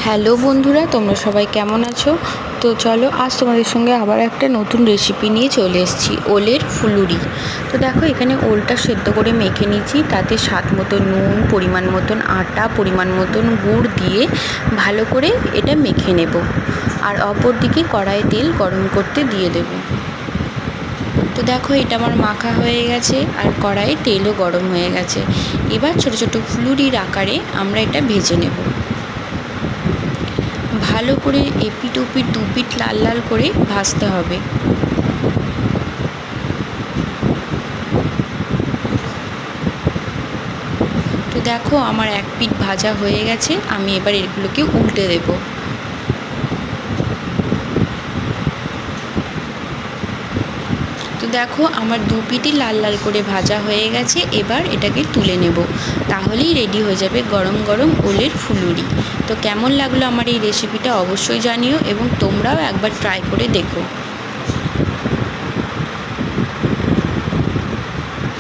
Hello বন্ধুরা, তোমরা সবাই কেমন আছো? তো চলো আজ তোমাদের সঙ্গে আবার একটা নতুন রেসিপি নিয়ে চলে এসেছি, ওলের ফুলুরি। তো দেখো, এখানে ওলটা সেদ্ধ করে মেখে নিয়েছি, তাতে স্বাদ মতো নুন, পরিমাণ মতন আটা, পরিমাণ মতন গুড় দিয়ে ভালো করে এটা মেখে নেব। আর অপর দিকে কড়াইয়ে তেল গরম করতে দিয়ে দেব। তো দেখো, এটা আমার মাখা হয়ে গেছে আর কড়াইয়ে তেলও গরম হয়ে গেছে। এবার ছোট ছোট ফুলুরির আকারে আমরা এটা ভেজে নেব। ভালো করে এপিট ওপিট দুপিট লাল লাল করে ভাজতে হবে। তো দেখো, আমার এক পিঠ ভাজা হয়ে গেছে, আমি এবার এগুলোকে উল্টে দেব। তো দেখো, আমার দু পিঠই লাল লাল করে ভাজা হয়ে গেছে, এবার এটাকে তুলে নেব। তাহলেই রেডি হয়ে যাবে গরম গরম ওলের ফুলুরি। তো কেমন লাগলো আমার এই রেসিপিটা অবশ্যই জানিও, এবং তোমরাও একবার ট্রাই করে দেখো।